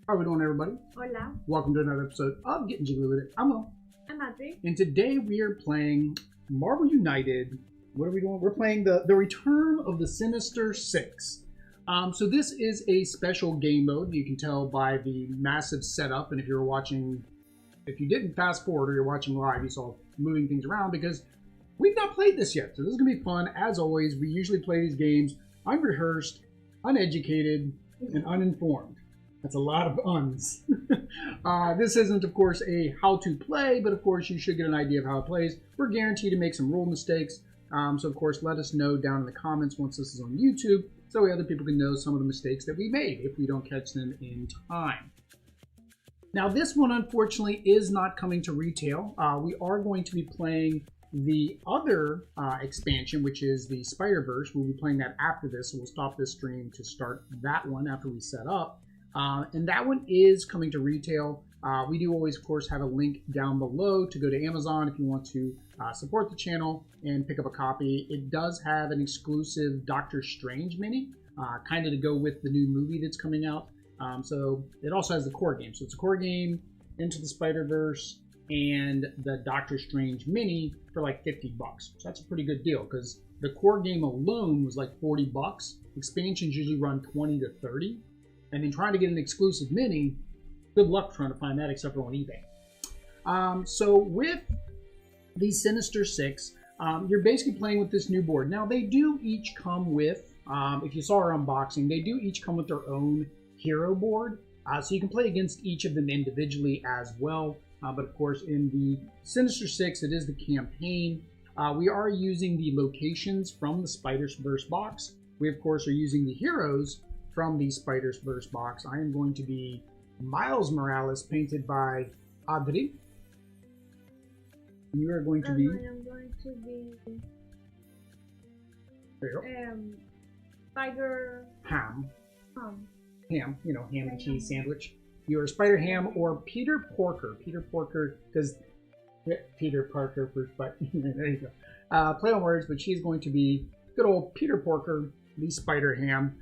How are we doing, everybody? Hola, Welcome to another episode of Getting Jiggly With It. I'm Will. I'm Audrey. And today we are playing Marvel United. What are we doing? We're playing the Return of the Sinister Six. So this is a special game mode. You can tell by the massive setup. And if you're watching, if you didn't fast forward or you're watching live, you saw moving things around because we've not played this yet, so this is going to be fun. As always, we usually play these games unrehearsed, uneducated, and uninformed. That's a lot of uns. This isn't, of course, a how to play, but of course you should get an idea of how it plays. We're guaranteed to make some rule mistakes, so of course let us know down in the comments once this is on YouTube, so other people can know some of the mistakes that we made if we don't catch them in time. Now this one, unfortunately, is not coming to retail. We are going to be playing the other expansion, which is the Spider-Verse. We'll be playing that after this, so we'll stop this stream to start that one after we set up. And that one is coming to retail. We do always, of course, have a link down below to go to Amazon if you want to support the channel and pick up a copy. It does have an exclusive Doctor Strange mini, kind of to go with the new movie that's coming out. So it also has the core game. So it's a core game, Into the Spider-Verse, and the Doctor Strange mini for like 50 bucks. So that's a pretty good deal because the core game alone was like 40 bucks. Expansions usually run 20 to 30. And then trying to get an exclusive mini, good luck trying to find that except for on eBay. So with the Sinister 6, you're basically playing with this new board. Now they do each come with, if you saw our unboxing, they do each come with their own hero board. So you can play against each of them individually as well. But of course in the Sinister 6, it is the campaign. We are using the locations from the Spider-Verse box. We of course are using the heroes from the Spider-Verse box. I am going to be Miles Morales, painted by Adri. You are going to be... I am going to be... There you go. Spider... Ham. Ham, you know, ham and cheese sandwich. You are Spider Ham or Peter Porker. Peter Porker, because Peter Parker first, but there you go. Play on words, but she's going to be good old Peter Porker, the Spider Ham.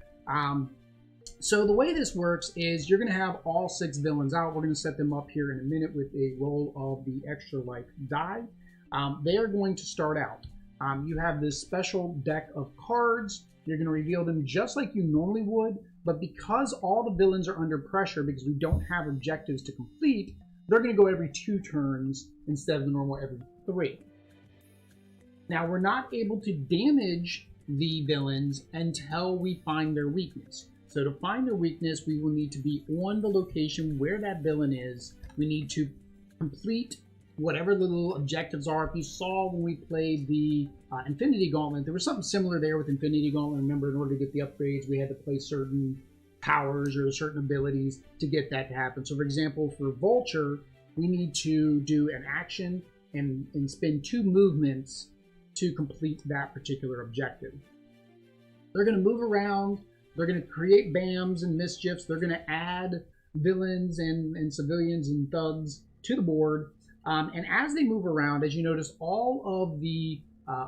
So the way this works is you're going to have all 6 villains out. We're going to set them up here in a minute with a roll of the extra life die. They are going to start out. You have this special deck of cards. You're going to reveal them just like you normally would, but because all the villains are under pressure because we don't have objectives to complete, they're going to go every 2 turns instead of the normal every 3. Now we're not able to damage the villains until we find their weakness. So to find their weakness, we will need to be on the location where that villain is. We need to complete whatever the little objectives are. If you saw when we played the Infinity Gauntlet, there was something similar there with Infinity Gauntlet. Remember, in order to get the upgrades, we had to play certain powers or certain abilities to get that to happen. So for example, for Vulture, we need to do an action and spend 2 movements to complete that particular objective. They're going to move around. They're going to create BAMs and mischiefs. They're going to add villains and civilians and thugs to the board. And as they move around, as you notice, all of the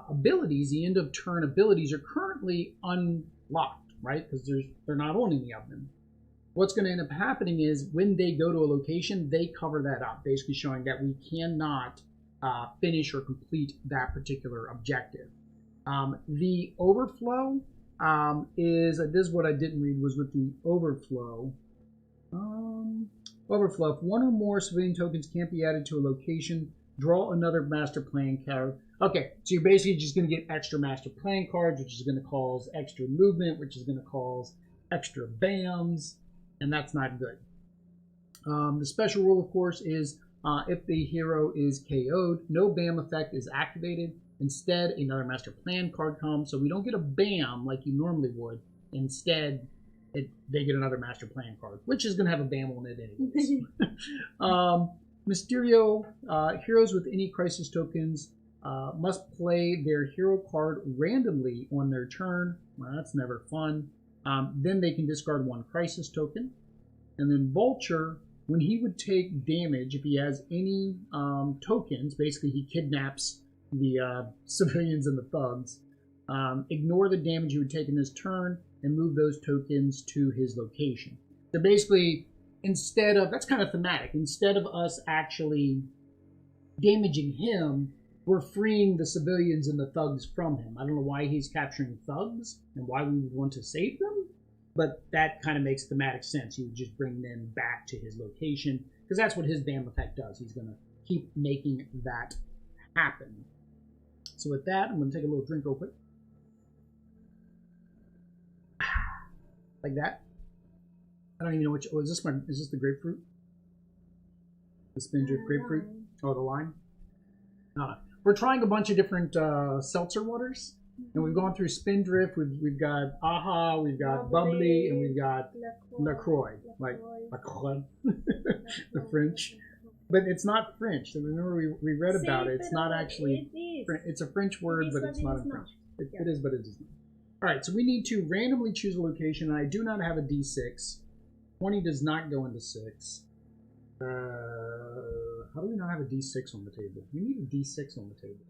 abilities, the end of turn abilities, are currently unlocked, right? Because they're not on any of them. What's going to end up happening is when they go to a location, they cover that up, basically showing that we cannot finish or complete that particular objective. The overflow this is what I didn't read, was with the overflow. Overflow, if 1 or more civilian tokens can't be added to a location, draw another master plan card. Okay, so you're basically just going to get extra master plan cards, which is going to cause extra movement, which is going to cause extra BAMs, and that's not good. The special rule, of course, is if the hero is KO'd, no BAM effect is activated. Instead, another master plan card comes, so we don't get a BAM like you normally would. Instead, they get another master plan card, which is going to have a BAM on it anyways. Mysterio, heroes with any crisis tokens must play their hero card randomly on their turn. Well, that's never fun. Then they can discard 1 crisis token. And then Vulture, when he would take damage, if he has any tokens, basically he kidnaps the civilians and the thugs, ignore the damage you would take in this turn and move those tokens to his location. So basically, instead of, that's kind of thematic, instead of us actually damaging him, we're freeing the civilians and the thugs from him. I don't know why he's capturing thugs and why we would want to save them, but that kind of makes thematic sense. You would just bring them back to his location, because that's what his BAM effect does. He's going to keep making that happen. So with that, I'm going to take a little drink real quick. Like that. I don't even know which. Oh, is this the grapefruit? The Spindrift grapefruit? Oh, the lime? We're trying a bunch of different seltzer waters. And we've gone through Spindrift, we've got Aha, we've got Bubbly, and we've got LaCroix. Like LaCroix, the French. But it's not French. Remember, we read about it. It's not actually. It's a French word, but it's not in French. It is, but it is not. All right, so we need to randomly choose a location. I do not have a D6. 20 does not go into 6. How do we not have a D6 on the table? We need a D6 on the table.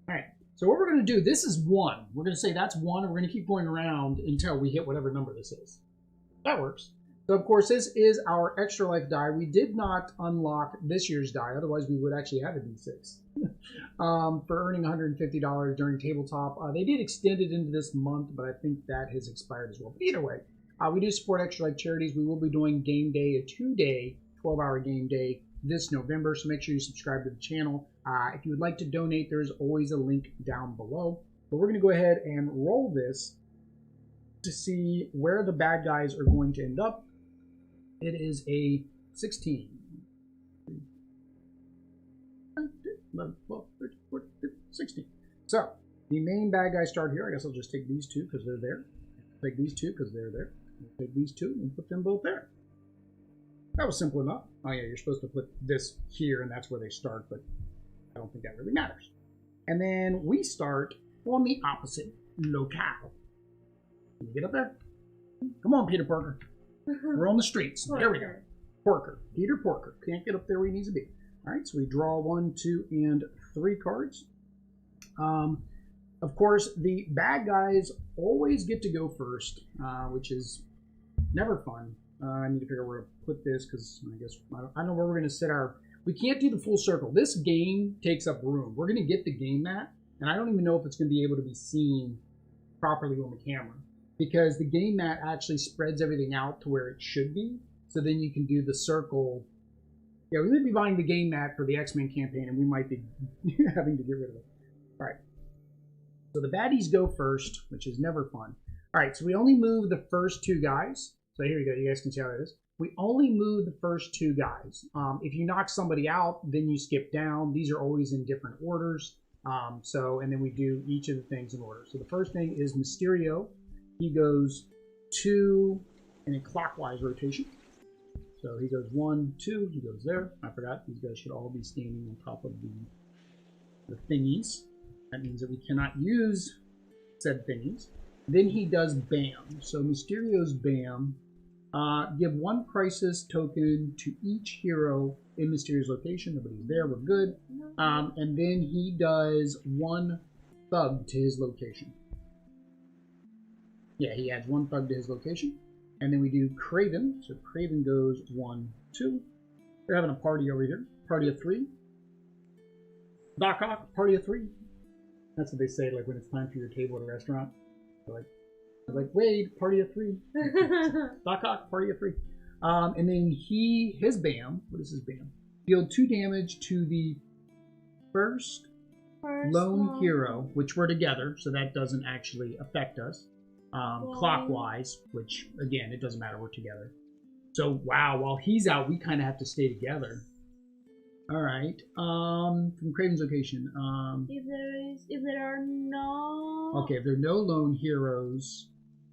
All right, so what we're going to do, this is 1. We're going to say that's 1, and we're going to keep going around until we hit whatever number this is. That works. So, of course, this is our extra life die. We did not unlock this year's die, otherwise we would actually have a D6 for earning $150 during tabletop. They did extend it into this month, but I think that has expired as well. But either way, we do support extra life charities. We will be doing game day, a 2-day, 12-hour game day this November, so make sure you subscribe to the channel. If you would like to donate, there's always a link down below. But we're going to go ahead and roll this to see where the bad guys are going to end up. It is a 16. 11, 12, 13, 14, 15, 16. So, the main bad guys start here. I guess I'll just take these 2 because they're there. Take these 2 because they're there. Take these 2 and put them both there. That was simple enough. Oh yeah, you're supposed to put this here and that's where they start, but I don't think that really matters. And then we start on the opposite locale. Can you get up there? Come on, Peter Parker. We're on the streets. Porker. There we go. Porker. Peter Porker. Can't get up there where he needs to be. All right, so we draw 1, 2, and 3 cards. Of course, the bad guys always get to go first, which is never fun. I need to figure out where to put this because I guess I don't know where we're going to sit our... We can't do the full circle. This game takes up room. We're going to get the game mat, and I don't even know if it's going to be able to be seen properly on the camera because the game mat actually spreads everything out to where it should be. So then you can do the circle. Yeah, we might be buying the game mat for the X-Men campaign, and we might be having to get rid of it. All right. So the baddies go first, which is never fun. All right, so we only move the first 2 guys. So here you go. You guys can see how that is. We only move the first 2 guys. If you knock somebody out, then you skip down. These are always in different orders. And then we do each of the things in order. So the first thing is Mysterio. He goes 2 in a clockwise rotation. So he goes 1, 2. He goes there. I forgot. These guys should all be standing on top of the thingies. That means that we cannot use said thingies. Then he does BAM. So Mysterio's BAM. Give 1 crisis token to each hero in Mysterio's location. Nobody's there. We're good. And then he does 1 thug to his location. Yeah, he adds 1 thug to his location. And then we do Craven. So Craven goes 1, 2. They're having a party over here. Party of 3. Doc Ock, party of 3. That's what they say like when it's time for your table at a restaurant. They're like Wade, party of 3. Doc Ock, party of 3. And then his BAM, what is his BAM? Deal 2 damage to the first lone hero, which we're together, so that doesn't actually affect us. Clockwise, which again, it doesn't matter, we're together. So wow, while he's out, we kind of have to stay together. All right. From Craven's location. If there are no... Okay, if there are no lone heroes,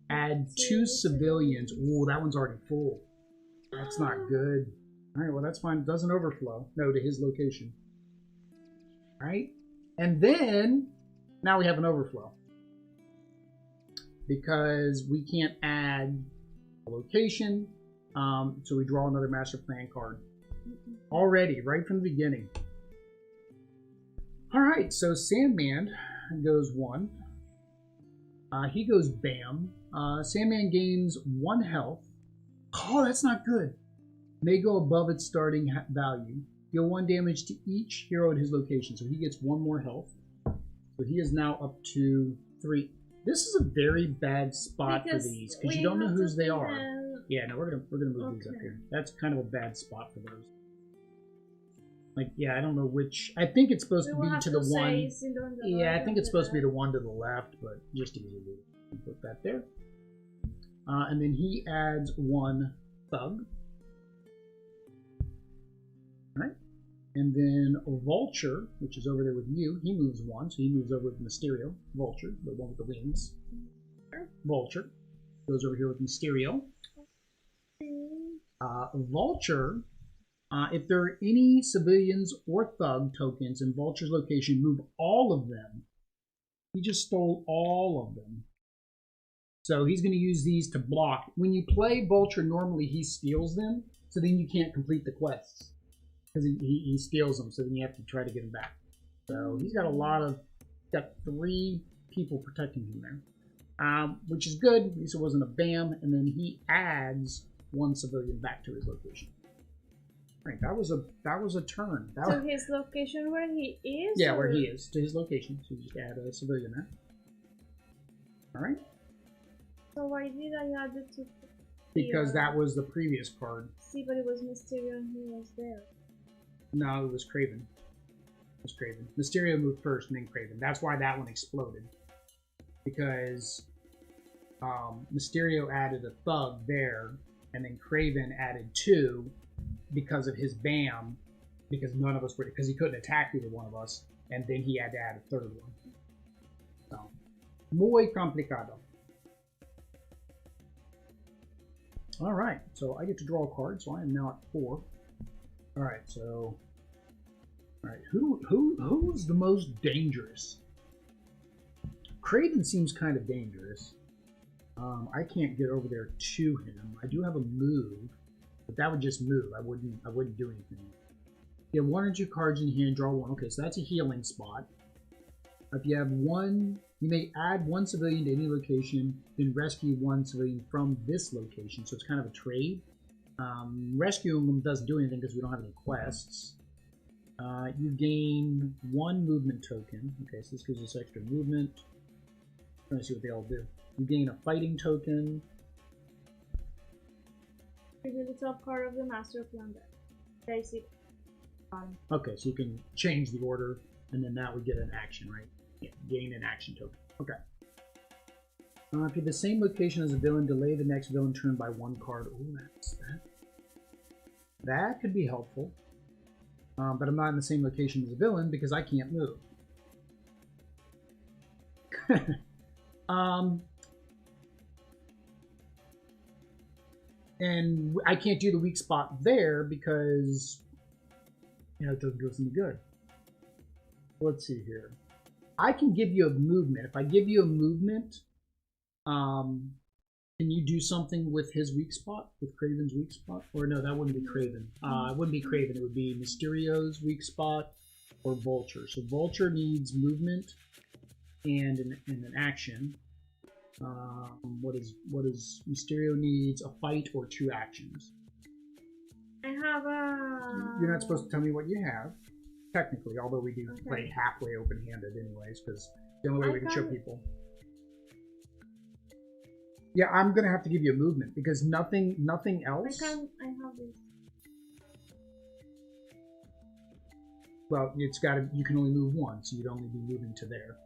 add 2 civilians. Ooh, that one's already full. That's not good. All right, well, that's fine. It doesn't overflow. No, to his location. All right. And then, now we have an overflow. Because we can't add a location. So we draw another master plan card. Already, right from the beginning. All right, so Sandman goes 1. He goes BAM. Sandman gains 1 health. Oh, that's not good. May go above its starting value. Deal 1 damage to each hero at his location. So he gets 1 more health. So he is now up to 3. This is a very bad spot for these because you don't know whose they are. Yeah, no, we're gonna move these up here. That's kind of a bad spot for those. Like, yeah, I don't know which. I think it's supposed We to will be have to the say one. it's in the Yeah, I think it's supposed to be the the one to the left, but just to easily put that there. And then he adds one thug. All right. And then Vulture, which is over there with you, he moves one, so he moves over with Mysterio. Vulture, the one with the wings. Vulture goes over here with Mysterio. Vulture, if there are any civilians or thug tokens in Vulture's location, move all of them. He just stole all of them. So he's going to use these to block. When you play Vulture, normally he steals them, so then you can't complete the quests. Because he steals them, so then you have to try to get them back. So he's got a lot of, got 3 people protecting him there, which is good. At least it wasn't a BAM, and then he adds 1 civilian back to his location. All right, that was a turn. So his location where he is? Yeah, where he is, to his location. So you just add a civilian there. All right. So why did I add it to? Because that was the previous card. See, but it was Mysterio and he was there. No, it was Craven. It was Craven. Mysterio moved first and then Craven. That's why that one exploded. Because Mysterio added a thug there, and then Craven added 2 because of his BAM, because none of us were, because he couldn't attack either one of us, and then he had to add a 3rd one. So, muy complicado. All right, so I get to draw a card, so I am now at 4. All right, so, all right, who's the most dangerous? Craven seems kind of dangerous. I can't get over there to him. I do have a move, but that would just move. I wouldn't do anything. You have 1 or 2 cards in hand, draw 1. Okay, so that's a healing spot. If you have 1, you may add 1 civilian to any location, then rescue 1 civilian from this location. So it's kind of a trade. Rescuing them doesn't do anything because we don't have any quests. You gain 1 movement token. Okay, so this gives us extra movement. I'm trying to see what they all do. You gain a fighting token. Reveal the top card of the master plan deck. Basic. Okay, so you can change the order, and then that would get an action, right? Yeah, gain an action token. Okay. If you're the same location as a villain, delay the next villain turn by 1 card. Oh, that could be helpful. But I'm not in the same location as a villain because I can't move. And I can't do the weak spot there because, it doesn't do us any good. Let's see here. I can give you a movement. If I give you a movement, can you do something with his weak spot, with Craven's weak spot? Or no, that wouldn't be Craven. It wouldn't be Craven. It would be Mysterio's weak spot or Vulture. So Vulture needs movement and an action. What is Mysterio needs? A fight or 2 actions. I have a... You're not supposed to tell me what you have, technically, although we do play halfway open-handed anyways, because the only way we can show people. Yeah, I'm gonna have to give you a movement because nothing else. I have this. Well, it's got you can only move 1, so you'd only be moving to there.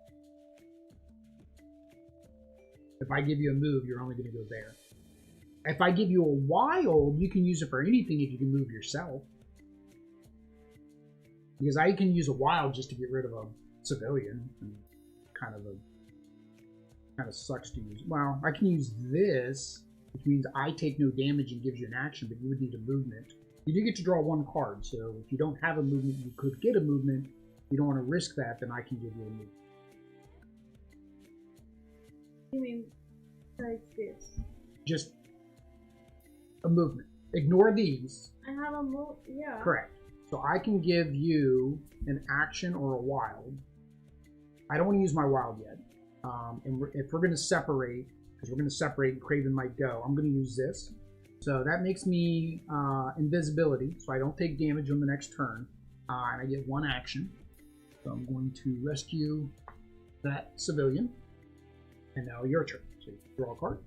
If I give you a move, you're only going to go there. If I give you a wild, you can use it for anything if you can move yourself. Because I can use a wild just to get rid of a civilian. And kind of sucks to use. Well, I can use this, which means I take no damage and gives you an action, but you would need a movement. You do get to draw 1 card, so if you don't have a movement, you could get a movement. If you don't want to risk that, then I can give you a movement. You mean like this? Just a movement. Ignore these. I have a move, yeah. Correct. So I can give you an action or a wild. I don't want to use my wild yet. And if we're going to separate, because we're going to separate and Craven might go, I'm going to use this. So that makes me invisibility, so I don't take damage on the next turn. And I get 1 action. So I'm going to rescue that civilian. And now your turn. So you draw a card.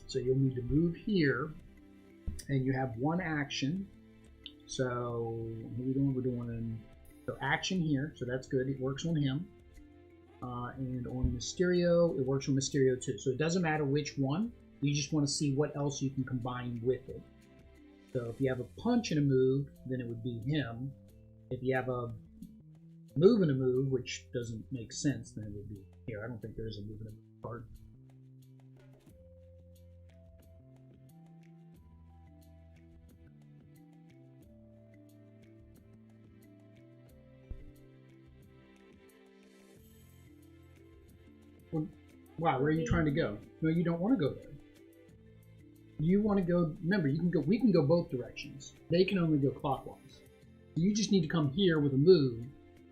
So you'll need to move here, and you have one action. So what are we doing? We're doing so action here, so that's good. It works on him. And on Mysterio, it works on Mysterio too. So it doesn't matter which one. You just want to see what else you can combine with it. So if you have a punch and a move, then it would be him. If you have a move and a move, which doesn't make sense, then it would be here. I don't think there's a move and a move card. Wow, where are you trying to go? No, you don't want to go there. You want to go, remember, you can go, we can go both directions. They can only go clockwise. You just need to come here with a move,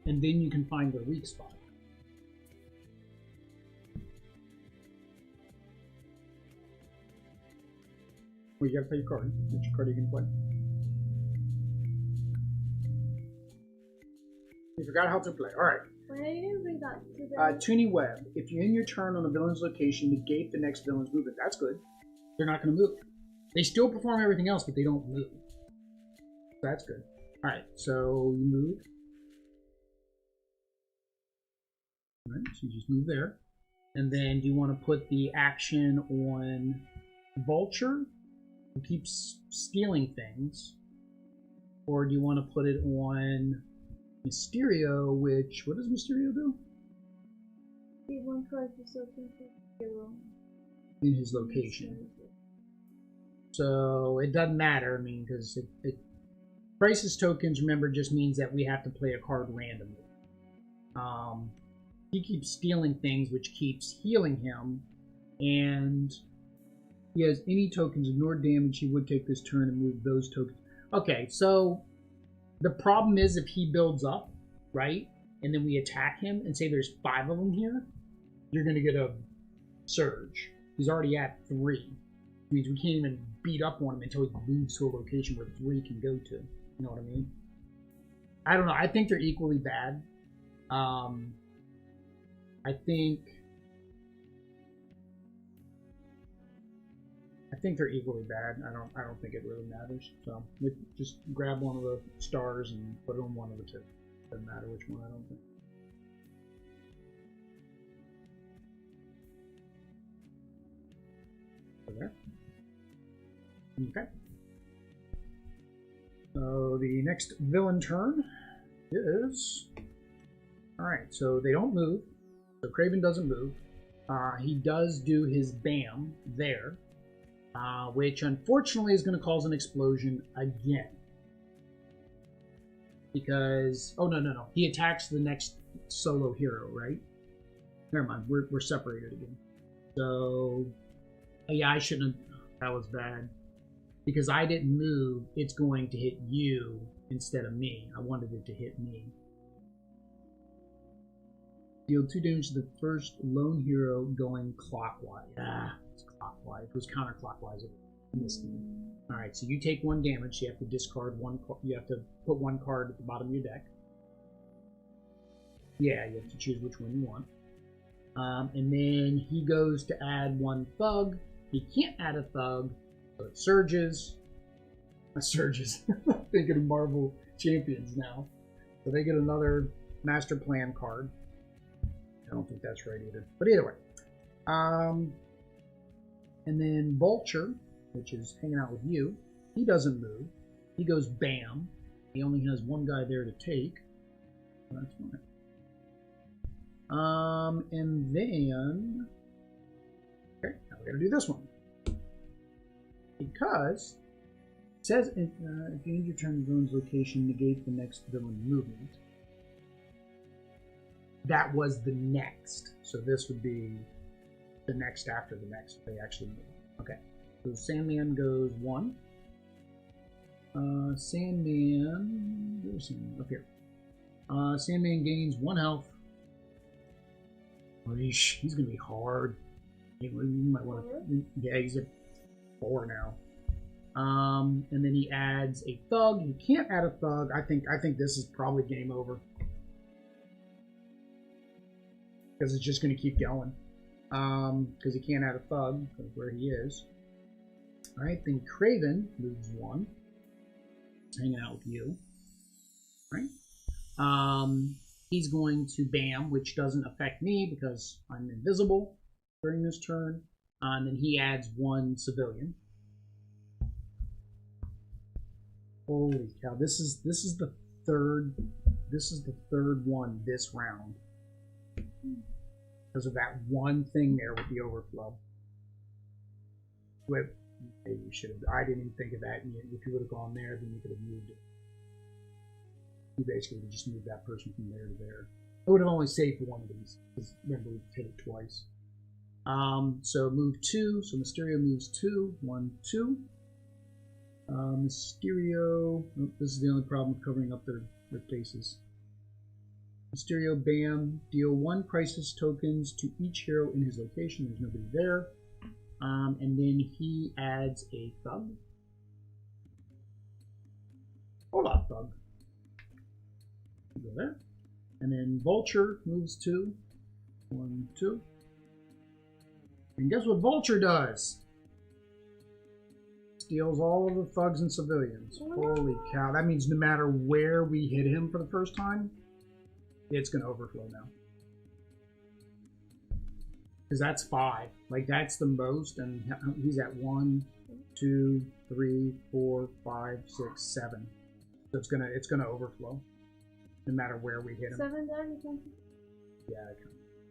and then you can find their weak spot. Well, you gotta play your card. Which card are you gonna play? You forgot how to play. Alright. Why didn't you bring that to the... Toonie Web. If you end your turn on a villain's location, negate the next villain's movement. That's good. They're not going to move. They still perform everything else, but they don't move. That's good. Alright, so you move. Alright, so you just move there. And then do you want to put the action on Vulture, who keeps stealing things? Or do you want to put it on Mysterio, which, what does Mysterio do? He one card for something hero. In his location. So it doesn't matter, I mean, because crisis tokens, remember, just means that we have to play a card randomly. He keeps stealing things, which keeps healing him, and he has any tokens, ignore damage, he would take this turn and move those tokens. Okay, so the problem is if he builds up, right, and then we attack him and say there's 5 of them here, you're going to get a surge. He's already at 3. Which means we can't even beat up on him until he moves to a location where 3 can go to. You know what I mean? I don't know. I think they're equally bad. I think they're equally bad. I don't think it really matters. So just grab one of the stars and put it on one of the 2. Doesn't matter which one, I don't think. There. Okay. So the next villain turn is... Alright, so they don't move. So Kraven doesn't move. He does do his BAM there. Which unfortunately is going to cause an explosion again. Because... Oh, no. He attacks the next solo hero, right? Never mind, we're separated again. So... Yeah, I shouldn't have... That was bad. Because I didn't move, it's going to hit you instead of me. I wanted it to hit me. Deal 2 damage to the first lone hero going clockwise. It's clockwise. If it was counterclockwise, it missed me. Alright, so you take 1 damage. You have to discard 1... You have to put 1 card at the bottom of your deck. Yeah, you have to choose which one you want. And then he goes to add 1 thug. He can't add a thug, so it surges. Surges. I'm thinking of Marvel Champions now. So they get another Master Plan card. I don't think that's right either. But either way. And then Vulture, which is hanging out with you, he doesn't move. He goes BAM. He only has 1 guy there to take. So that's fine. And then... Okay, now we gotta do this one. Because it says if you end your turn in the villain's location, negate the next villain movement. That was the next. So this would be the next after the next. They actually move. Okay. So Sandman goes 1. Sandman. Where's Sandman? Up here. Sandman gains 1 health. He's gonna be hard. You might want to. Yeah, he's at 4 now. And then he adds a thug. You can't add a thug. I think this is probably game over. Because it's just going to keep going. Because he can't add a thug, because where he is. All right, then Craven moves 1. He's hanging out with you. Right? He's going to bam, which doesn't affect me because I'm invisible during this turn. And then he adds 1 civilian. Holy cow! This is the third one this round because of that one thing there with the overflow. Maybe you should have. I didn't even think of that. And if you would have gone there, then you could have moved it. You basically would just move that person from there to there. I would have only saved one of these because remember we hit it twice. So move 2. So Mysterio moves 2. 1, 2. Mysterio. Oh, this is the only problem with covering up their faces. Mysterio, bam. Deal 1 crisis tokens to each hero in his location. There's nobody there. And then he adds a thug. Hold on, thug. Go there. And then Vulture moves 2. 1, 2. And guess what Vulture does? Steals all of the thugs and civilians. Holy cow. That means no matter where we hit him for the first time, it's going to overflow now. Because that's 5. Like, that's the most. And he's at 1, 2, 3, 4, 5, 6, 7. So it's gonna overflow. No matter where we hit him. 7 there, you can. Yeah,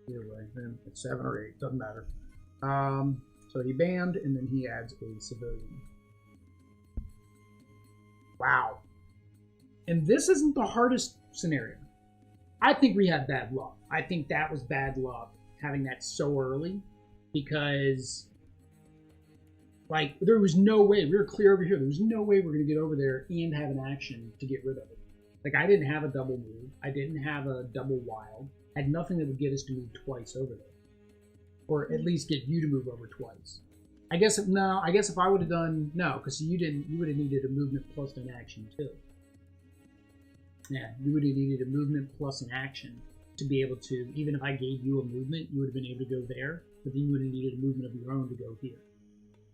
either way. Then it's 7 or 8. Doesn't matter. So he banned, and then he adds a civilian. Wow. And this isn't the hardest scenario. I think we had bad luck. I think that was bad luck, having that so early, because, like, there was no way. We were clear over here. There was no way we're going to get over there and have an action to get rid of it. Like, I didn't have a double move. I didn't have a double wild. I had nothing that would get us to move twice over there. Or at least get you to move over twice. I guess if I would have done no, because you would have needed a movement plus an action too. Yeah, you would have needed a movement plus an action to be able to, even if I gave you a movement, you would have been able to go there, but then you would have needed a movement of your own to go here.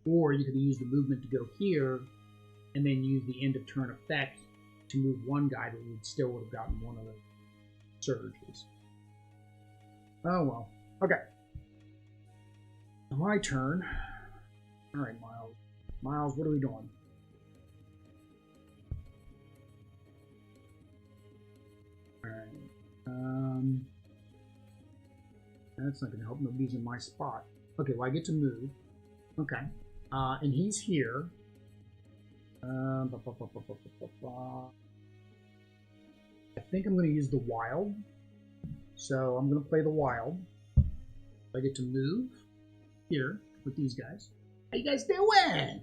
Or you could have used the movement to go here, and then use the end of turn effect to move one guy, but we still would have gotten one of the surges. Oh well. Okay. My turn. Alright, Miles. Miles, what are we doing? Alright. That's not going to help. Nobody's in my spot. Okay, well, I get to move. Okay. And he's here. I think I'm going to use the wild. So I'm going to play the wild. I get to move here with these guys. How you guys doing?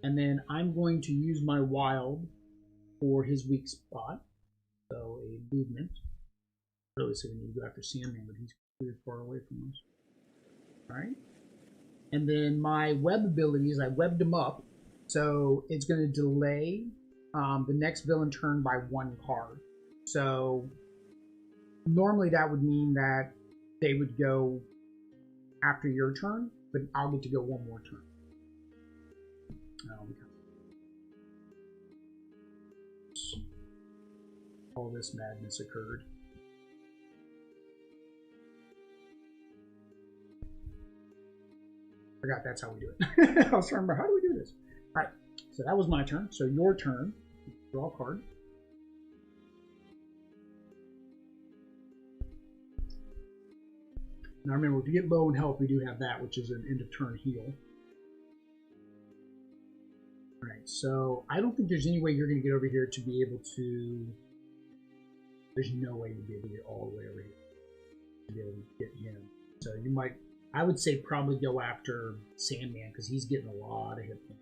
And then I'm going to use my wild for his weak spot. So a movement. Really, so we need to go after CMON, but he's pretty far away from us. Alright. And then my web abilities, I webbed him up. So it's going to delay the next villain turn by 1 card. So normally that would mean that they would go after your turn, but I'll get to go 1 more turn. All this madness occurred. Forgot that's how we do it. I was trying to remember, how do we do this? Alright, so that was my turn. So your turn. Draw a card. Now remember, if you get low in health, we do have that, which is an end of turn heal. Alright, so I don't think there's any way you're going to get over here to be able to... There's no way you'd be able to get all the way over here to be able to get him. So you might, I would say probably go after Sandman, because he's getting a lot of hit points.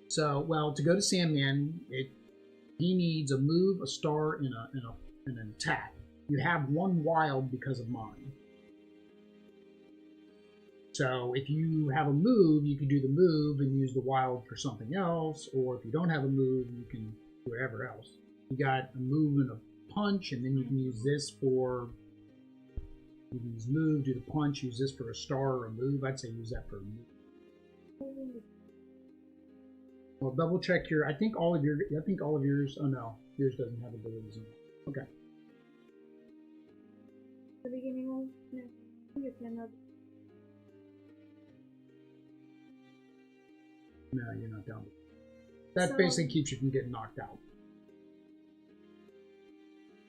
So, well, to go to Sandman, he needs a move, a star, and an attack. You have 1 wild because of mine. So if you have a move, you can do the move and use the wild for something else, or if you don't have a move, you can do whatever else. You got a move and a punch, and then you can use this for You can use move, do the punch, use this for a star or a move. I'd say use that for a move. Well, double check your. I think all of yours. Oh no, yours doesn't have abilities in it. Okay. The beginning of you cannot. No, you're not down. That So, basically keeps you from getting knocked out.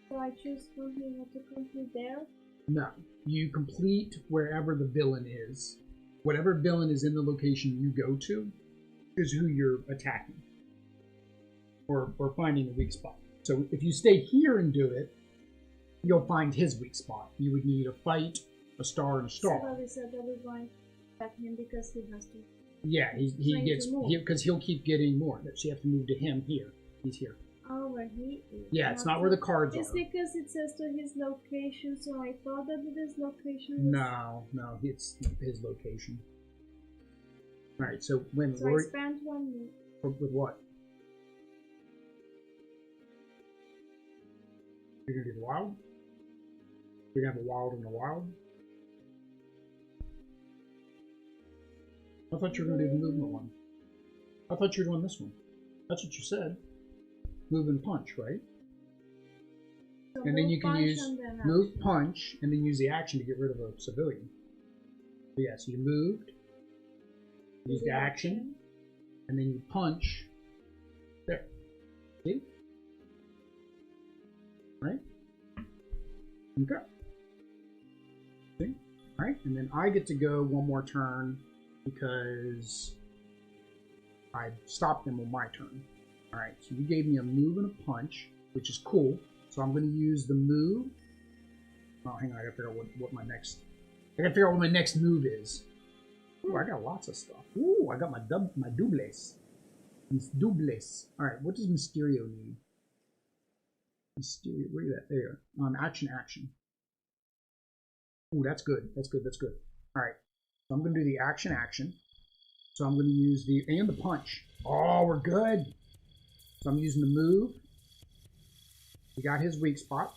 So I choose from here what to complete there. No, you complete wherever the villain is. Whatever villain is in the location you go to is who you're attacking or finding a weak spot. So if you stay here and do it, you'll find his weak spot. You would need a fight, a star, and a star. So we said that we're going to attack him because he has to. Yeah, he gets because he'll keep getting more. So you have to move to him here. He's here. Oh, where he is. Yeah, it's not where the cards it's are. It's because it says to his location, so I thought that his location was... No, it's his location. Alright, so when so I spent 1 minute. With what? You're gonna do the wild? You're gonna have a wild and a wild? I thought you were gonna do the movement one. I thought you were doing this one. That's what you said. Move and punch, right? So and then you can use move, action. punch, and then use the action to get rid of a civilian. So yeah, so you moved, use the action, and then you punch. There. See? Right? Okay. See? Alright, and then I get to go one more turn because I stopped them on my turn. Alright, so you gave me a move and a punch, which is cool. So I'm going to use the move. Oh, hang on, I gotta figure out what my next... I gotta figure out what my next move is. Ooh, I got lots of stuff. Ooh, I got my doubles. Mis doubles. Alright, what does Mysterio need? Mysterio, where are you at? There you are. Action. Ooh, that's good. That's good. Alright, so I'm going to do the action. So I'm going to use the... and the punch. Oh, we're good. So I'm using the move. He got his weak spot.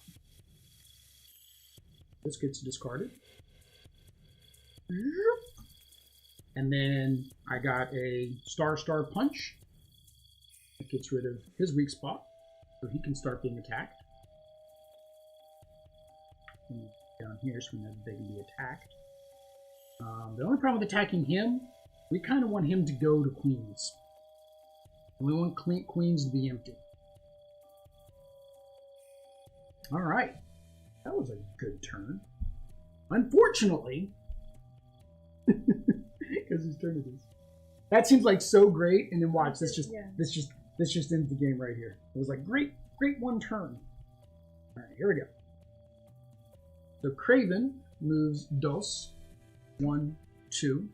This gets discarded. And then I got a star punch. That gets rid of his weak spot. So he can start being attacked. And down here so they can be attacked. The only problem with attacking him, we kind of want him to go to queens. We want queens to be empty. Alright. That was a good turn. Unfortunately, because his turn it is. That seems like so great, and then watch, this just ends the game right here. It was like great one turn. Alright, here we go. So Craven moves dos. 1, 2.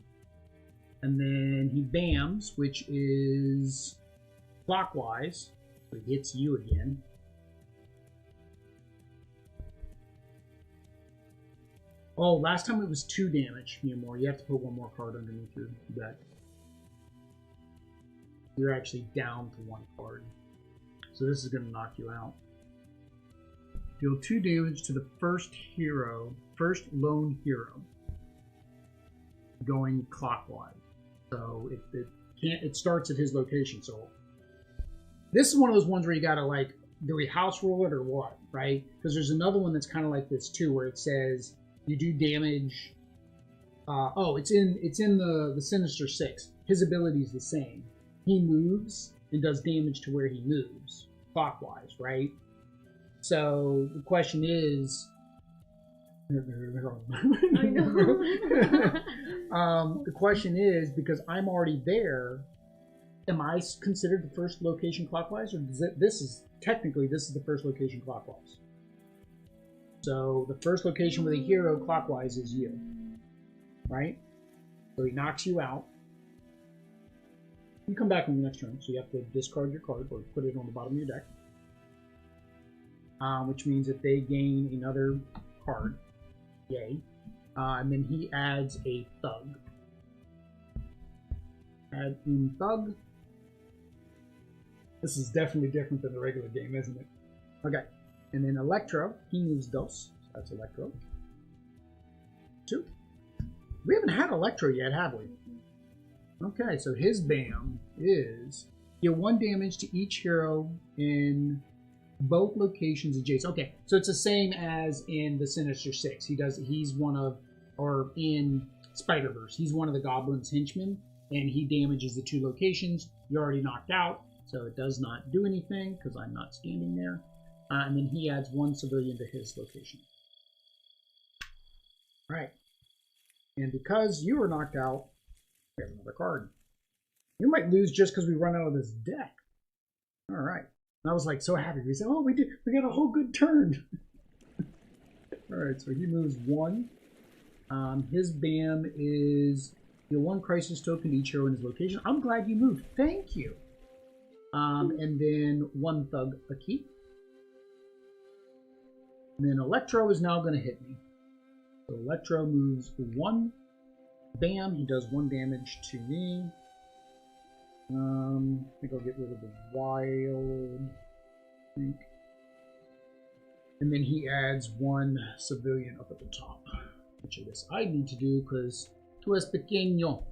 And then he bams, which is clockwise. So he hits you again. Oh, last time it was 2 damage, more. You have to put one more card underneath your deck. You're actually down to 1 card. So this is going to knock you out. Deal 2 damage to the first lone hero. Going clockwise. So it starts at his location. So this is one of those ones where you gotta like, do we house rule it or what, right? Because there's another one that's kind of like this too, where it says you do damage. It's in the Sinister 6. His ability is the same. He moves and does damage to where he moves clockwise, right? So the question is. I know. The question is, because I'm already there, am I considered the first location clockwise, or this is the first location clockwise? So the first location with a hero clockwise is you, right? So he knocks you out. You come back on the next turn, so you have to discard your card or put it on the bottom of your deck, which means that they gain another card. Yay. And then he adds a thug. Add in thug. This is definitely different than the regular game, isn't it? Okay. And then Electro, he moves dos. So that's Electro. 2. We haven't had Electro yet, have we? Okay, so his BAM is deal 1 damage to each hero in both locations adjacent. Okay, so it's the same as in the Sinister 6. He's one of, or in Spider-Verse, he's one of the Goblin's henchmen, and he damages the 2 locations. You're already knocked out, so it does not do anything because I'm not standing there. And then he adds 1 civilian to his location. All right. And because you were knocked out, we have another card. You might lose just because we run out of this deck. All right. And I was like so happy. We said, oh, we got a whole good turn. All right, so he moves 1. His BAM is deal 1 crisis token to each hero in his location. I'm glad you moved. Thank you. And then 1 thug a keep. And then Electro is now going to hit me. So Electro moves 1. Bam, he does 1 damage to me. I think I'll get rid of the wild. I think. And then he adds 1 civilian up at the top. Which I guess I need to do because tú es pequeño.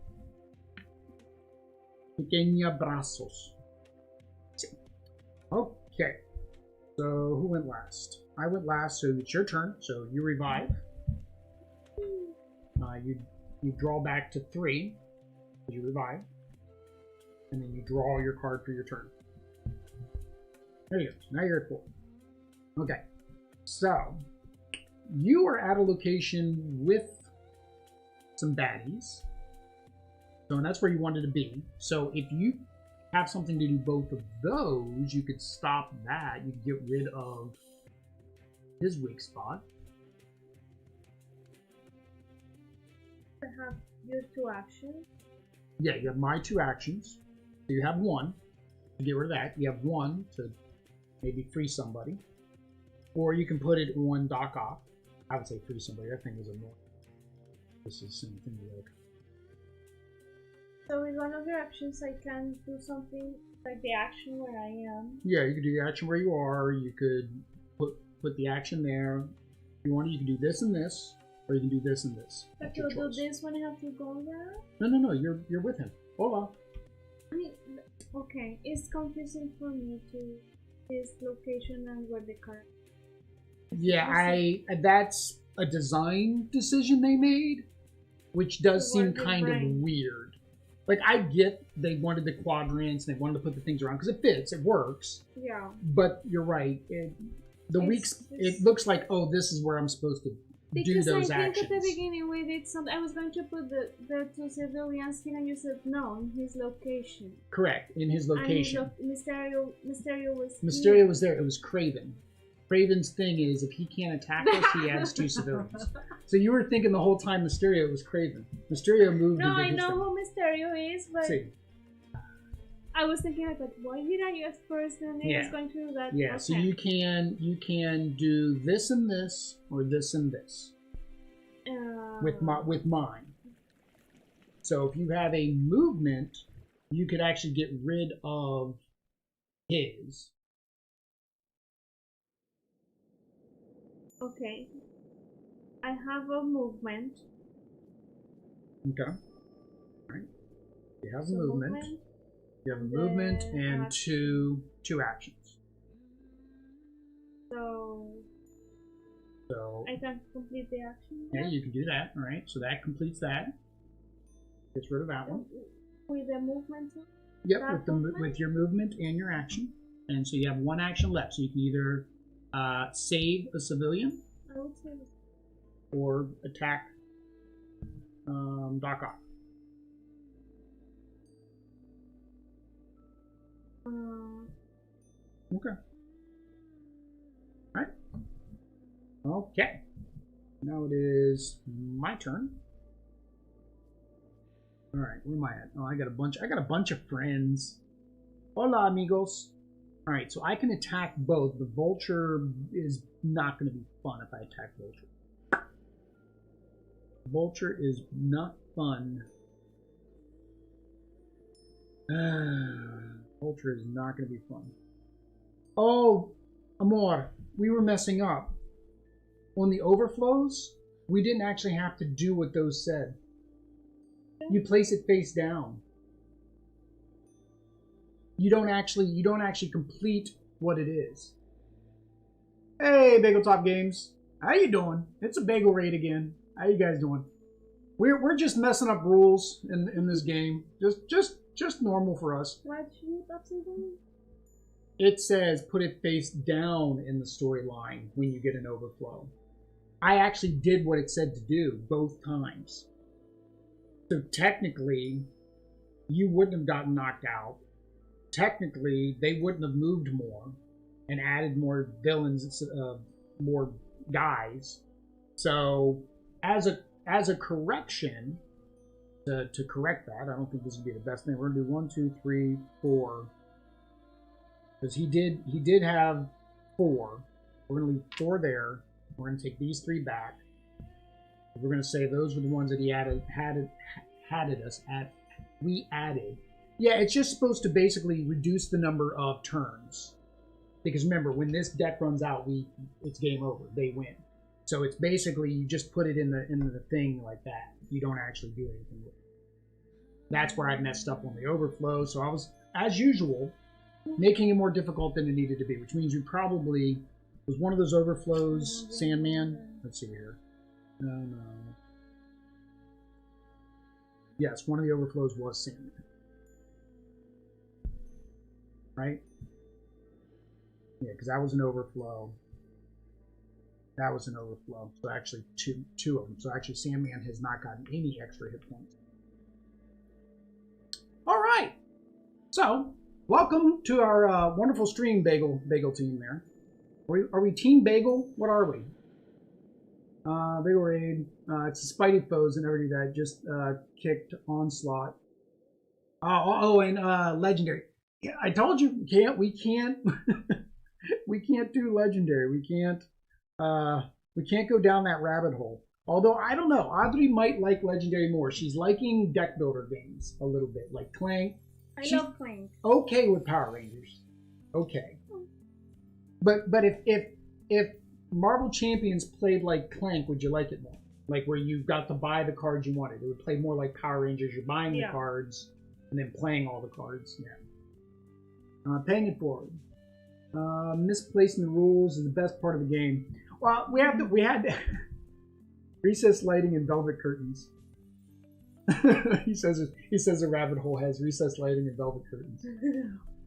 Pequeña brazos. Okay. So who went last? I went last, so it's your turn. So you revive. You draw back to 3. You revive. And then you draw your card for your turn. There you go. Now you're at 4. Okay. So, you are at a location with some baddies. So, and that's where you wanted to be. So, if you have something to do both of those, you could stop that. You could get rid of his weak spot. I have your 2 actions. Yeah, you have my 2 actions. So you have 1 to get rid of that. You have 1 to maybe free somebody. Or you can put it on Doc Ock. I would say free somebody. That thing was annoying. This is the same thing to look. So with one of your actions, I can do something like the action where I am. Yeah, you could do the action where you are. You could put the action there. If you want, you can do this and this. Or you can do this and this. But to do this when I have to go there? No. You're with him. Hola. I mean, okay, it's confusing for me to this location and where the card. Yeah, that's a design decision they made, which does seem kind of weird. Like, I get they wanted the quadrants, they wanted to put the things around because it fits, it works. Yeah. But you're right. It looks like, oh, this is where I'm supposed to do those actions. Because I think at the beginning we did something. I was going to put the 2 civilians here, and you said no, in his location. Correct, in his location. Mysterio was Mysterio was there. It was Craven. Craven's thing is, if he can't attack us, he adds 2 civilians. So you were thinking the whole time Mysterio was Craven. Mysterio moved. No, I know who Mysterio is, but I was thinking, like, why did I use first and he was going to do that? Yeah, okay. So you can do this and this, or this and this with mine. So if you have a movement, you could actually get rid of his. Okay. I have a movement. Okay. Alright. You have a movement. You have a movement and two actions. So I can complete the action? Yeah, you can do that. Alright, so that completes that. Gets rid of that one. With the movement? Yep, with your movement and your action. And so you have 1 action left. So you can either save a civilian or attack Doc Ock. Okay. Alright. Okay. Now it is my turn. Alright, where am I at? Oh, I got a bunch of friends. Hola, amigos. Alright, so I can attack both. The Vulture is not going to be fun if I attack Vulture. Vulture is not fun. Vulture is not going to be fun. Oh, Amor, we were messing up. On the overflows, We didn't actually have to do what those said. You place it face down. You don't actually complete what it is. Hey, Bagel Top Games. How you doing? It's a bagel raid again. How you guys doing? We're just messing up rules in this game. Just normal for us. Why should you upside down? It says put it face down in the storyline when you get an overflow. I actually did what it said to do both times. So technically, you wouldn't have gotten knocked out. Technically, they wouldn't have moved more and added more villains, more guys. So as a correction, to correct that, I don't think this would be the best thing. We're gonna do 1, 2, 3, 4, because he did have 4. We're gonna leave 4 there. We're gonna take these 3 back. We're gonna say those were the ones that he we added. Yeah, it's just supposed to basically reduce the number of turns. Because remember, when this deck runs out, it's game over. They win. So it's basically you just put it in the thing like that. You don't actually do anything with it. That's where I messed up on the overflow. So I was, as usual, making it more difficult than it needed to be, which means you probably was one of those overflows, Sandman. Let's see here. No. Yes, one of the overflows was Sandman. Right? Yeah, because that was an overflow. That was an overflow. So actually two of them. So actually Sandman has not gotten any extra hit points. All right. So welcome to our wonderful stream bagel team there. Are we Team Bagel? What are we? Bagel Raid. It's the Spidey Foes and everything that just kicked Onslaught. And Legendary. Yeah, I told you we can't we can't do Legendary. We can't go down that rabbit hole. Although I don't know, Audrey might like Legendary more. She's liking deck builder games a little bit, like Clank. I love Clank. Okay with Power Rangers. Okay. But if Marvel Champions played like Clank, would you like it more? Like where you got to buy the cards you wanted. It would play more like Power Rangers. You're buying the cards and then playing all the cards. Yeah. Paying it forward. Misplacing the rules is the best part of the game. Well, we had recessed lighting and velvet curtains. he says the rabbit hole has recessed lighting and velvet curtains.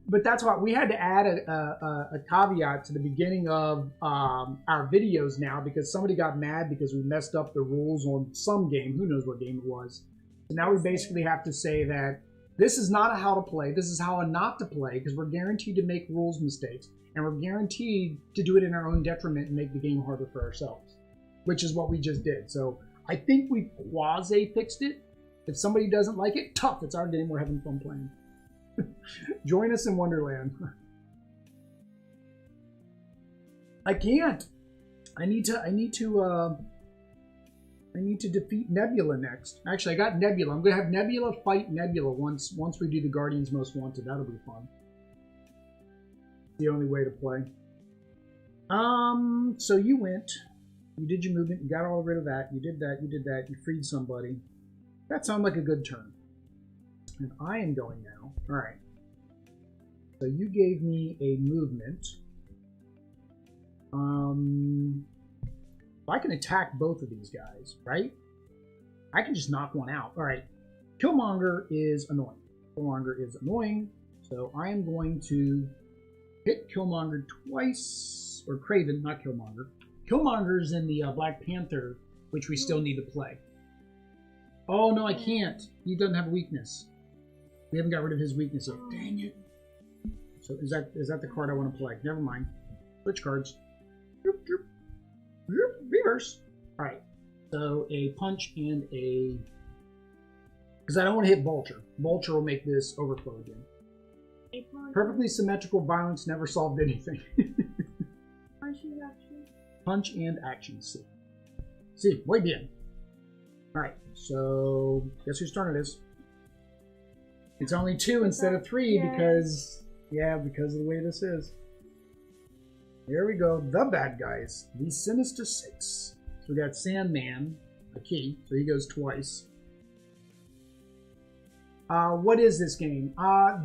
But that's why we had to add a caveat to the beginning of our videos now, because somebody got mad because we messed up the rules on some game. Who knows what game it was. So now we basically have to say that this is not a how to play. This is how not to play, because we're guaranteed to make rules mistakes. And we're guaranteed to do it in our own detriment and make the game harder for ourselves, which is what we just did. So I think we quasi-fixed it. If somebody doesn't like it, tough. It's our game. We're having fun playing. Join us in Wonderland. I can't. I need to defeat Nebula next. Actually, I got Nebula. I'm gonna have Nebula fight Nebula once we do the Guardians Most Wanted. That'll be fun. The only way to play. So you went, you did your movement, you got all rid of that, you did that, you freed somebody. That sounded like a good turn. And I am going now. All right. So you gave me a movement. I can attack both of these guys, right? I can just knock one out. All right. Killmonger is annoying. So I am going to hit Killmonger twice, or Kraven, not Killmonger. Killmonger's in the Black Panther, which we still need to play. Oh no, I can't. He doesn't have a weakness. We haven't got rid of his weakness yet. Dang it. So is that the card I want to play? Never mind. Switch cards. Reverse. All right. So a punch and a, because I don't want to hit Vulture. Vulture will make this overflow again. Perfectly symmetrical violence never solved anything. Punch and action. See. See, muy bien. Alright, so guess whose turn it is? It's only 2 instead of 3 because of the way this is. Here we go. The bad guys. The Sinister 6. we got Sandman, a key, so he goes twice. What is this game?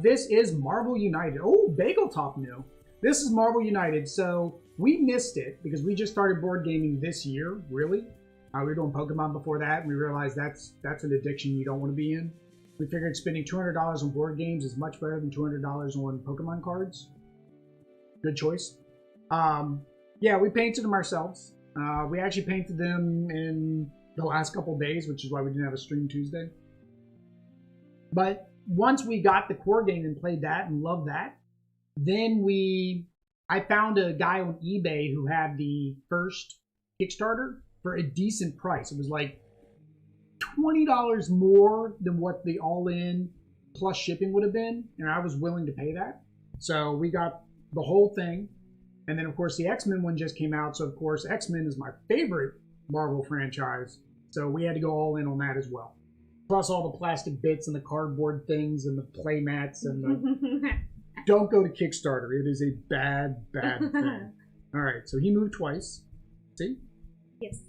This is Marble United. Oh, Bagel Top knew. This is Marble United, so we missed it because we just started board gaming this year, really. We were doing Pokemon before that, and we realized that's an addiction you don't want to be in. We figured spending $200 on board games is much better than $200 on Pokemon cards. Good choice. Yeah, we painted them ourselves. We actually painted them in the last couple days, which is why we didn't have a stream Tuesday. But once we got the core game and played that and loved that, then I found a guy on eBay who had the first Kickstarter for a decent price. It was like $20 more than what the all-in plus shipping would have been, and I was willing to pay that. So we got the whole thing. And then, of course, the X-Men one just came out. So, of course, X-Men is my favorite Marvel franchise. So we had to go all in on that as well. Plus all the plastic bits and the cardboard things and the play mats and the... Don't go to Kickstarter. It is a bad, bad thing. All right, so he moved twice. See? Yes.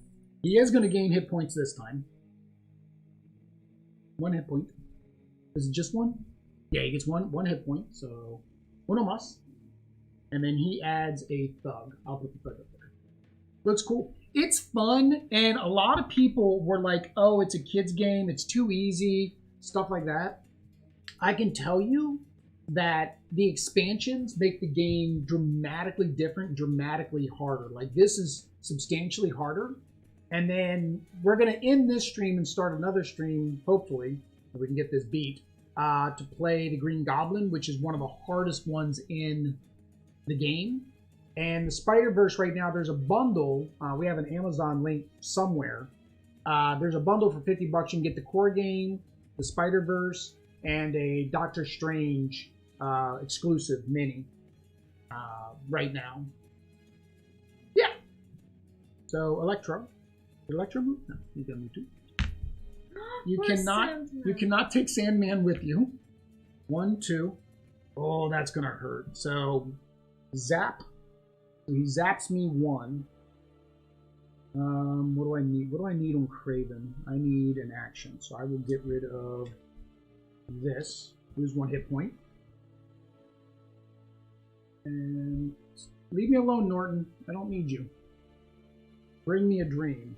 He is going to gain hit points this time. 1 hit point. Is it just one? Yeah, he gets one hit point. So, uno más. And then he adds a thug. I'll put the thug up there. Looks cool. It's fun, and a lot of people were like, oh, it's a kid's game. It's too easy. Stuff like that. I can tell you that the expansions make the game dramatically different, dramatically harder. Like, this is substantially harder. And then we're going to end this stream and start another stream, hopefully, if we can get this beat, to play the Green Goblin, which is one of the hardest ones in the game. And the Spider-Verse right now, there's a bundle. We have an Amazon link somewhere. There's a bundle for $50. You can get the core game, the Spider-Verse, and a Doctor Strange exclusive mini right now. Yeah. So Electro. Did Electro move? No, he's gonna move too. You cannot take Sandman with you. 1, 2. Oh, that's gonna hurt. So zap. So he zaps me 1. What do I need? What do I need on Craven? I need an action. So I will get rid of this. Lose 1 hit point. And leave me alone, Norton. I don't need you. Bring me a dream.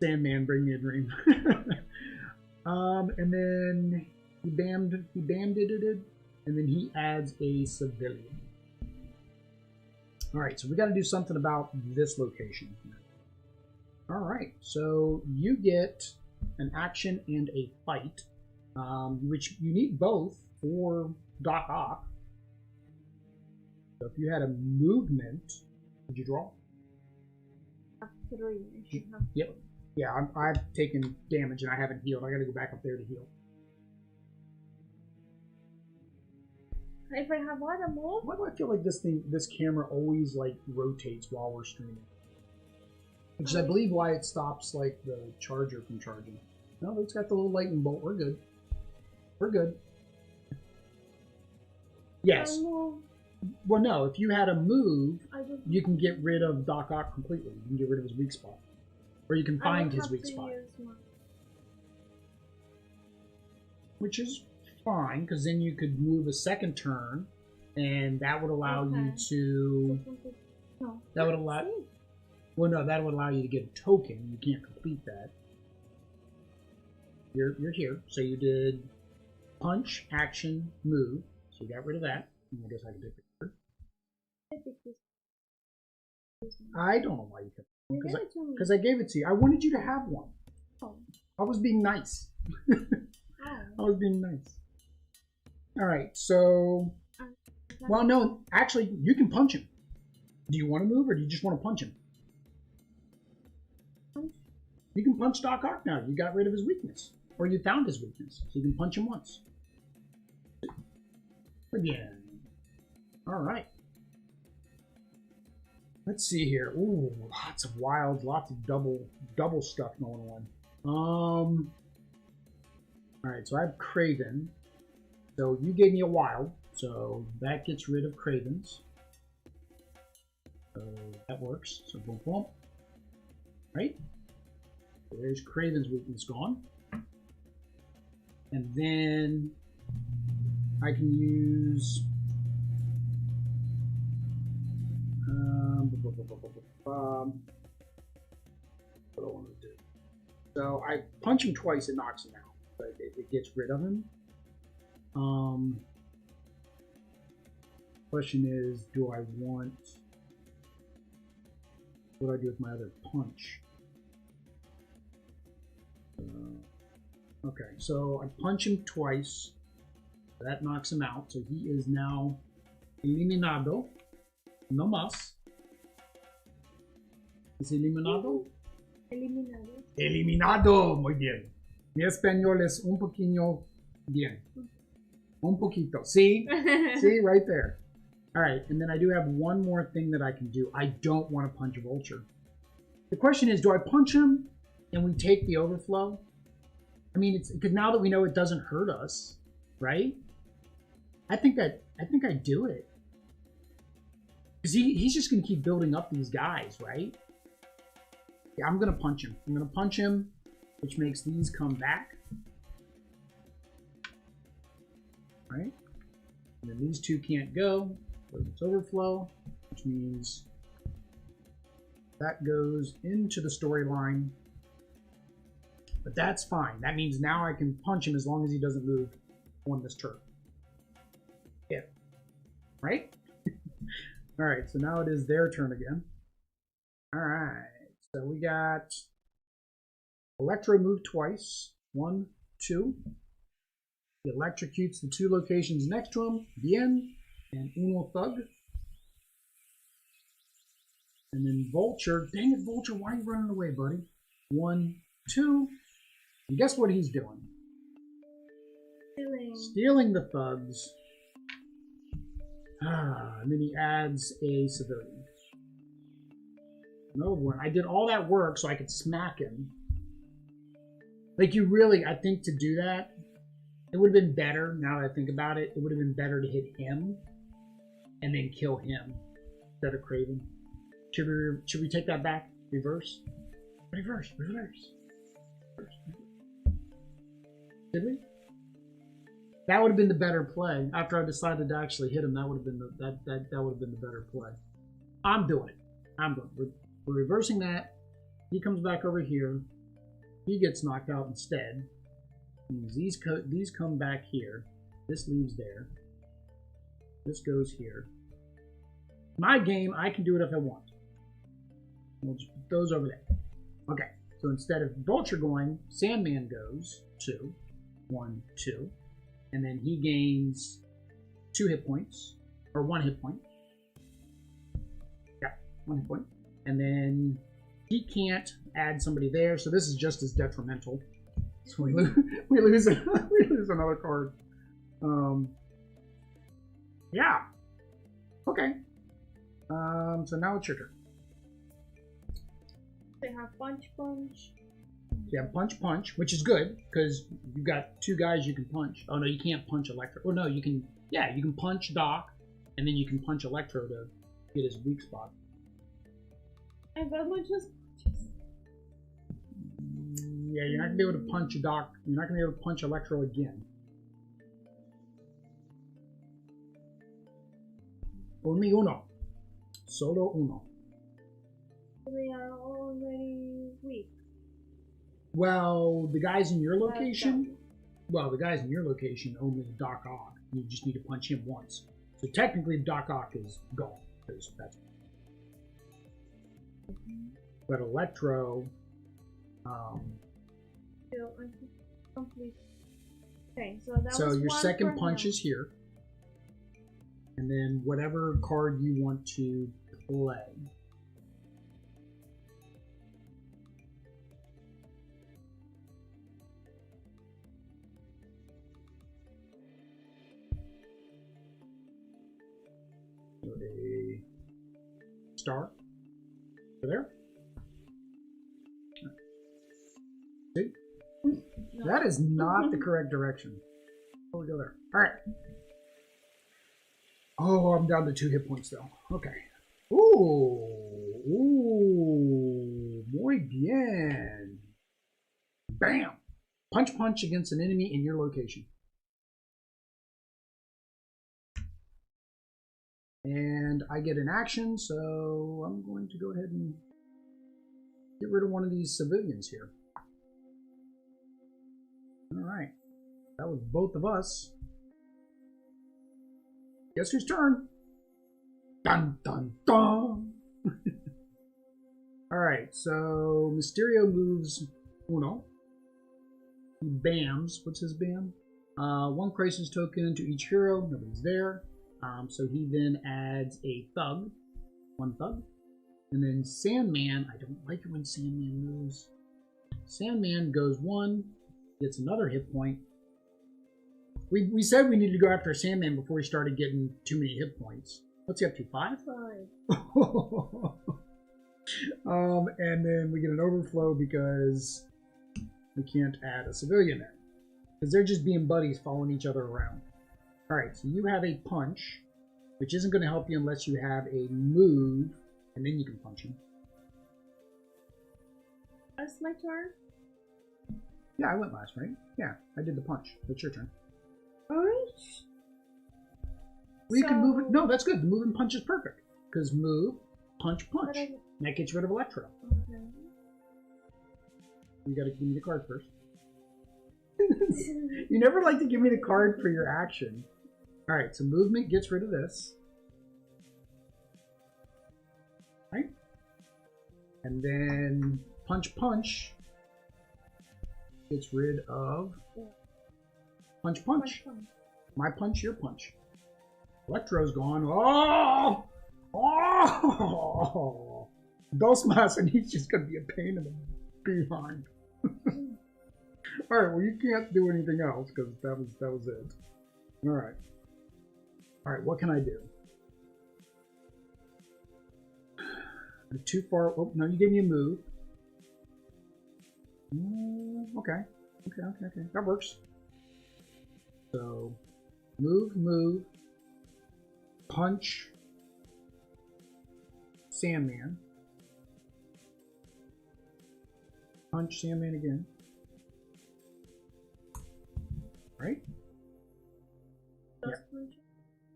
Sandman, bring me a dream. And then he banded it, and then he adds a civilian. All right, so we got to do something about this location. All right, so you get an action and a fight, which you need both for Doc Ock. So if you had a movement, did you draw? 3. Yep. Yeah, I've taken damage and I haven't healed. I got to go back up there to heal. If I have what, a move? Why do I feel like this camera always like rotates while we're streaming? Which is, I believe, why it stops like the charger from charging. No, it's got the little lightning bolt. We're good. We're good. Yes. Well, no. If you had a move, you can get rid of Doc Ock completely. You can get rid of his weak spot, or you can find his weak spot, which is fine, because then you could move a second turn, and that would allow you to. That would allow. Well, no, that would allow you to get a token. You can't complete that. You're here, so you did punch, action, move. So you got rid of that. I guess I can take it. I don't know why you kept it. Because I gave it to you. I wanted you to have one. Oh. I was being nice. I was being nice. All right, so... Well, no, actually, you can punch him. Do you want to move, or do you just want to punch him? You can punch Doc Ock now. You got rid of his weakness. Or you found his weakness. So you can punch him once. Again. Alright. Let's see here. Ooh, lots of wilds, lots of double stuff going on. Alright, so I have Craven. So you gave me a wild. So that gets rid of Craven's. So that works. So boom, boom. Right? There's Craven's weakness gone. And then I can use what do I want to do? So I punch him twice, it knocks him out, but it gets rid of him. Question is, do I want? What do I do with my other punch? Okay, so I punch him twice. That knocks him out, so he is now eliminado. No más. ¿Es eliminado? Eliminado. Eliminado, muy bien. Mi español es un poquito bien. Un poquito. See? See, right there. All right, and then I do have one more thing that I can do. I don't want to punch a vulture. The question is, do I punch him and we take the overflow? I mean, it's because now that we know it doesn't hurt us, right? I think I do it. Because he's just going to keep building up these guys, right? Yeah, I'm going to punch him. I'm going to punch him, which makes these come back. Right? And then these two can't go. So it's overflow, which means that goes into the storyline. But that's fine. That means now I can punch him as long as he doesn't move on this turn. Yeah. Right? All right, so now it is their turn again. All right, so we got Electro move twice. 1, 2. He electrocutes the two locations next to him. Bien. And Uno Thug. And then Vulture. Dang it, Vulture, why are you running away, buddy? 1, 2. And guess what he's doing? Stealing the thugs. And then he adds a civilian. Another one. I did all that work so I could smack him. Like, you really, I think to do that, it would have been better, now that I think about it, it would have been better to hit him and then kill him instead of Craven. Should we take that back? Reverse? Reverse. Did we? That would have been the better play. After I decided to actually hit him, that would have been that would have been the better play. I'm doing it. We're reversing that. He comes back over here. He gets knocked out instead. These come back here. This leaves there. This goes here. My game, I can do it if I want. We'll just put those over there. Okay. So instead of Vulture going, Sandman goes 2, 1, 2. And then he gains 2 hit points, or 1 hit point. Yeah, 1 hit point. And then he can't add somebody there, so this is just as detrimental. So we lose another card. Yeah. Okay. So now it's your turn. They have punch. Yeah, punch, which is good because you've got 2 guys you can punch. Oh no, you can't punch Electro. Oh no, you can. Yeah, you can punch Doc, and then you can punch Electro to get his weak spot. And Velma just punches. Yeah, you're not gonna be able to punch Doc. You're not gonna be able to punch Electro again. Only uno. Solo uno. They are already weak. Well, the guys in your location. Well, the guys in your location only Doc Ock. You just need to punch him once. So technically, Doc Ock is gone. Because that's. But Electro. Still complete. Okay, so that so was your one second for punch him. is here. And then whatever card you want to play. So a star over there. See? No. That is not the correct direction. We'll go there. All right. Oh, I'm down to 2 hit points though. Okay. Ooh, muy bien. Bam! Punch punch against an enemy in your location. And I get an action, so I'm going to go ahead and get rid of one of these civilians here. Alright. That was both of us. Guess whose turn? Dun dun dun! Alright, so Mysterio moves Uno. He bams. What's his bam? One crisis token to each hero. Nobody's there. So he then adds a thug. One thug. And then Sandman. I don't like it when Sandman moves. Sandman goes 1. Gets another hit point. We said we needed to go after Sandman before we started getting too many hit points. What's he up to? 5? 5. And then we get an overflow because we can't add a civilian in. Because they're just being buddies following each other around. Alright, so you have a punch, which isn't going to help you unless you have a move, and then you can punch him. That's my turn? Yeah, I went last, right? Yeah, I did the punch. That's your turn. Alright. Well, you can move it. No, that's good. The move and punch is perfect. Because move, punch, punch. And that gets rid of Electro. Okay. You gotta give me the card first. You never like to give me the card for your action. Alright, so movement gets rid of this. Right? And then punch punch gets rid of punch punch. My punch, your punch. Electro's gone. Oh! Oh! Dos más, and he's just gonna be a pain in the behind. Alright, well you can't do anything else because that was it. Alright. Alright, what can I do? I'm too far. Oh, no, you gave me a move. Okay. Okay. That works. So, move, punch, Sandman. Punch Sandman again. Right? Yeah.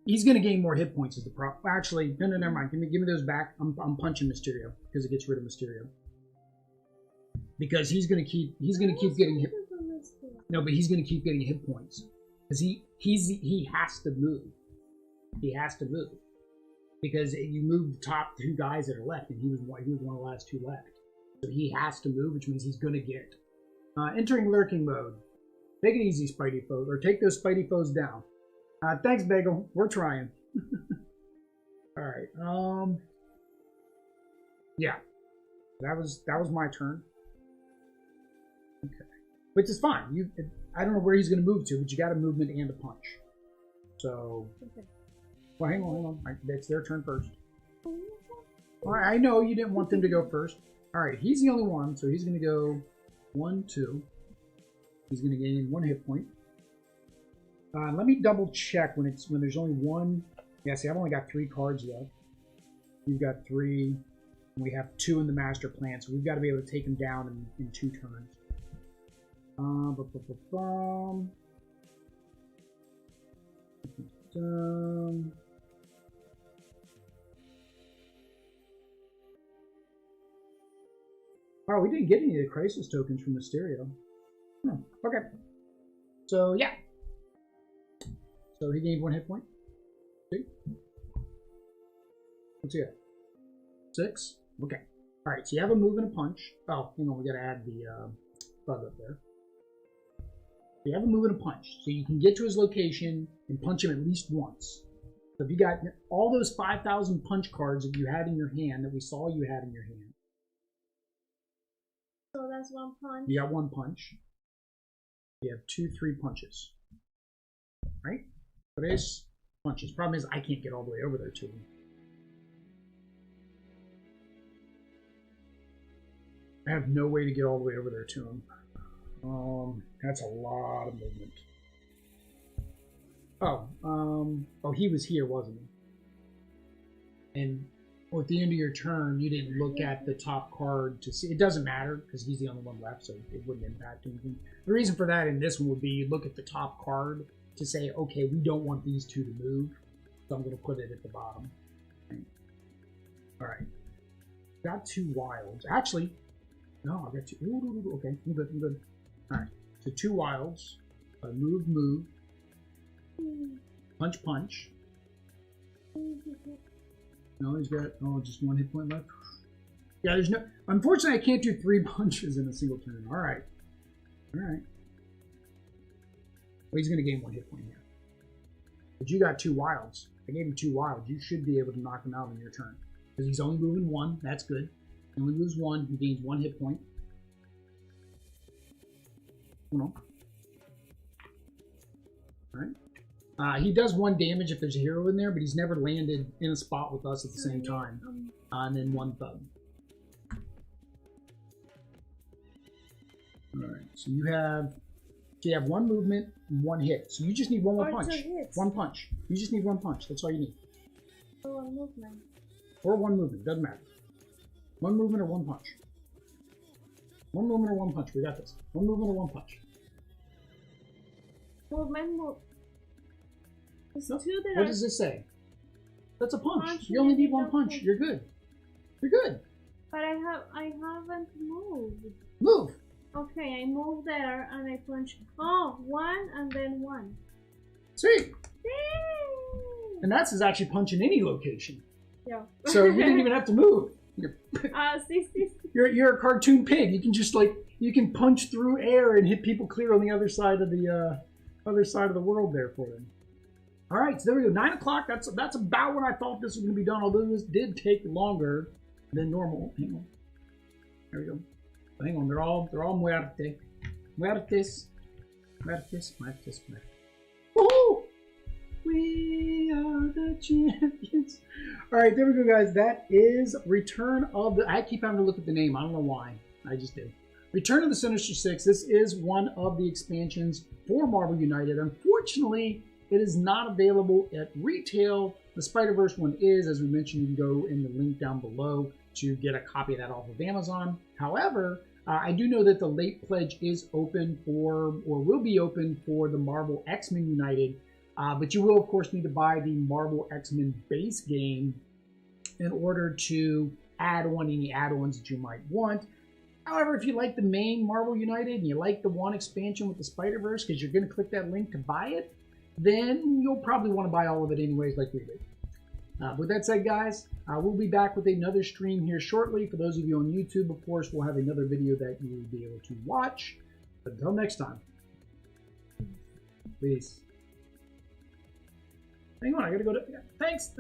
He's going to gain more hit points as the prop. Actually, no, never mind. Give me those back. I'm punching Mysterio because it gets rid of Mysterio. Because he's going to keep getting hit. No, but he's going to keep getting hit points because he has to move. He has to move because you move the top 2 guys that are left, and he was one of the last 2 left. So he has to move, which means he's going to get. Entering lurking mode. Take it easy, Spidey foes, or take those Spidey foes down. Thanks, Bagel. We're trying. All right. Yeah. That was my turn. Okay. Which is fine. I don't know where he's going to move to, but you got a movement and a punch. So. Okay. Well, hang on. It's their turn first. All right. I know you didn't want them to go first. All right. He's the only one, so he's going to go 1, 2. He's going to gain 1 hit point. Let me double check when there's only 1. Yeah, see, I've only got 3 cards left. You've got 3, and we have 2 in the master plan, so we've got to be able to take him down in 2 turns. Oh, we didn't get any of the crisis tokens from Mysterio. Okay. So, yeah. So he gained 1 hit point. See? What's he at? 6? Okay. Alright, so you have a move and a punch. Oh, hang on, we gotta add the bug up there. You have a move and a punch. So you can get to his location and punch him at least once. So if you got all those 5,000 punch cards that you had in your hand, that we saw you had in your hand. So that's 1 punch? You got 1 punch. You have 2, 3 punches. Right? 3 punches. Problem is, I can't get all the way over there to him. I have no way to get all the way over there to him. That's a lot of movement. Oh, he was here, wasn't he? And or at the end of your turn, you didn't look at the top card to see. It doesn't matter because he's the only one left, so it wouldn't impact anything. The reason for that in this one would be you look at the top card to say, okay, we don't want these two to move, so I'm going to put it at the bottom. All right. Got 2 wilds. Actually, no, I got 2. Ooh, okay, I'm good, I'm good. All right, so 2 wilds. Move, move. Punch, punch. No, he's got, just 1 hit point left. Yeah, there's no, unfortunately, I can't do 3 punches in a single turn. All right. All right. Well, he's going to gain 1 hit point here. But you got 2 wilds. I gave him 2 wilds. You should be able to knock him out in your turn. Because he's only moving 1. That's good. He only moves 1. He gains 1 hit point. All right. He does 1 damage if there's a hero in there, but he's never landed in a spot with us at the same time. And then 1 thug. All right. So you have 1 movement, 1 hit. So you just need 1 more punch. 1 punch. You just need 1 punch. That's all you need. Or 1 movement. Or 1 movement. Doesn't matter. 1 movement or 1 punch. 1 movement or 1 punch. We got this. 1 movement or 1 punch. Movement, move. No. What does this say? That's a punch. You only need 1 punch. You're good. You're good. But I haven't moved. Move. Okay, I move there and I punch. Oh, 1 and then 1. See? And that's actually punch in any location. Yeah. So you didn't even have to move. See. You're a cartoon pig. You can just you can punch through air and hit people clear on the other side of the world there for them. All right, so there we go. 9 o'clock. That's about when I thought this was going to be done. Although this did take longer than normal. Hang on. There we go. Hang on. They're all muerte. Muertes. Woohoo! We are the champions. All right, there we go, guys. That is Return of the... I keep having to look at the name. I don't know why. I just did. Return of the Sinister Six. This is one of the expansions for Marvel United. Unfortunately, it is not available at retail. The Spider-Verse one is. As we mentioned, you can go in the link down below to get a copy of that off of Amazon. However, I do know that the late pledge is open for, or will be open for, the Marvel X-Men United. But you will, of course, need to buy the Marvel X-Men base game in order to add on any add-ons that you might want. However, if you like the main Marvel United and you like the one expansion with the Spider-Verse, because you're going to click that link to buy it, then you'll probably want to buy all of it anyways like we did. With that said, guys, we'll be back with another stream here shortly. For those of you on YouTube, of course, we'll have another video that you will be able to watch. But until next time, peace. Hang on, I gotta go to... Thanks.